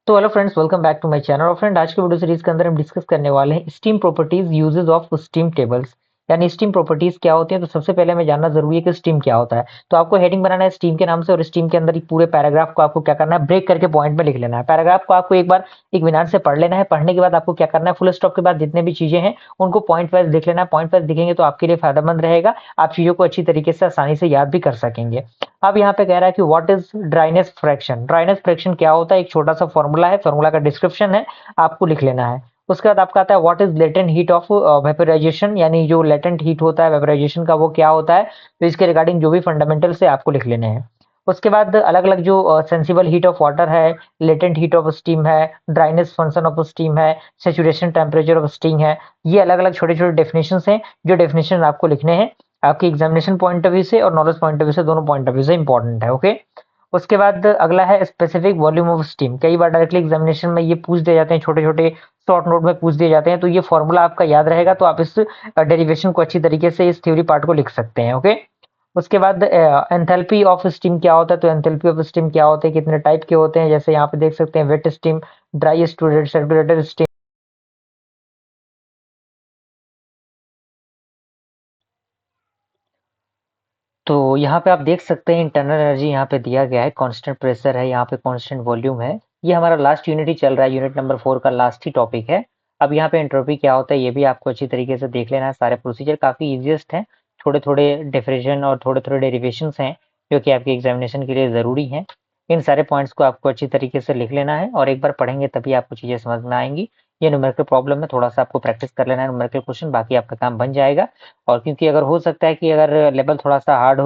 तो hello friends, welcome back to my channel. और friend, आज के वीडियो सीरीज के अंदर हम डिस्कस करने वाले हैं steam properties, uses of steam tables. यानी स्टीम प्रॉपर्टीज क्या होती है। तो सबसे पहले हमें जानना जरूरी है कि स्टीम क्या होता है। तो आपको हेडिंग बनाना है स्टीम के नाम से, और स्टीम के अंदर ही पूरे पैराग्राफ को आपको क्या करना है, ब्रेक करके पॉइंट में लिख लेना है। पैराग्राफ को आपको एक बार एक विनार से पढ़ लेना है। पढ़ने के बाद आपको क्या करना है, फुल स्टॉप के बाद जितने भी चीजें हैं उनको पॉइंट वाइज लिख लेना है। पॉइंट वाइज लिखेंगे तो आपके लिए फायदेमंद रहेगा, आप चीजों को अच्छी तरीके से आसानी से याद भी कर सकेंगे। अब यहाँ पे कह रहा है कि what is dryness fraction. Dryness fraction क्या होता है, एक छोटा सा फॉर्मूला है, फॉर्मूला का डिस्क्रिप्शन है, आपको लिख लेना है। उसके बाद आपका आता है what is latent heat of vaporisation. यानी जो लेटेंट हीट होता है वेपोराइजेशन का, वो क्या होता है। तो इसके रिगार्डिंग जो भी फंडामेंटल से आपको लिख लेने हैं। उसके बाद अलग अलग जो सेंसिबल हीट ऑफ वाटर है, लेटेंट हीट ऑफ स्टीम है, ड्राइनेस फंक्शन ऑफ स्टीम है, सेचुरेशन टेम्परेचर ऑफ स्टीम है। ये अलग अलग छोटे छोटे डेफिनेशन हैं, जो डेफिनेशन आपको लिखने हैं। आपके एग्जामिनेशन पॉइंट ऑफ व्यू से और नॉलेज पॉइंट ऑफ व्यू से, दोनों पॉइंट ऑफ व्यू से इंपॉर्टेंट है। ओके। उसके बाद अगला है स्पेसिफिक वॉल्यूम ऑफ स्टीम। कई बार डायरेक्टली एग्जामिनेशन में ये पूछ दिए जाते हैं, छोटे छोटे शॉर्ट नोट में पूछ दिए जाते हैं। तो ये फॉर्मूला आपका याद रहेगा, तो आप इस डेरिवेशन को अच्छी तरीके से इस थ्योरी पार्ट को लिख सकते हैं। ओके। उसके बाद एंथैल्पी ऑफ स्टीम क्या होता है। तो एंथैल्पी ऑफ स्टीम क्या होते हैं, कितने टाइप के होते हैं, जैसे यहाँ पे देख सकते हैं wet steam, dry circulated steam. तो यहाँ पे आप देख सकते हैं इंटरनल एनर्जी यहाँ पे दिया गया है, कांस्टेंट प्रेशर है, यहाँ पे कांस्टेंट वॉल्यूम है। ये हमारा लास्ट यूनिट ही चल रहा है, यूनिट नंबर 4 का लास्ट ही टॉपिक है। अब यहाँ पे एंट्रोपी क्या होता है ये भी आपको अच्छी तरीके से देख लेना है। सारे प्रोसीजर काफी इजीएस्ट हैं, थोड़े थोड़े डेफिनेशन और थोड़े थोड़े डेरिवेशंस हैं जो कि आपके एग्जामिनेशन के लिए जरूरी हैं। इन सारे पॉइंट्स को आपको अच्छी तरीके से लिख लेना है, और एक बार पढ़ेंगे तभी आपको चीजें समझ में आएंगी। ये न्यूमेरिकल प्रॉब्लम में थोड़ा सा आपको प्रैक्टिस कर लेना है, न्यूमेरिकल क्वेश्चन, बाकी आपका काम बन जाएगा। और क्योंकि अगर हो सकता है कि अगर लेवल थोड़ा सा हार्ड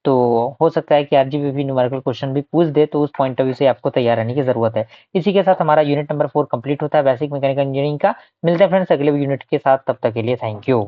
तो हो सकता है कि आरजीबी भी न्यूमेरिकल क्वेश्चन भी पूछ दे, तो उस पॉइंट ऑफ व्यू से आपको तैयार रहने की जरूरत है। इसी के साथ हमारा यूनिट नंबर 4 कंप्लीट होता है, बेसिक मैकेनिकल इंजीनियरिंग का। मिलते हैं फ्रेंड्स अगले यूनिट के साथ, तब तक के लिए थैंक यू।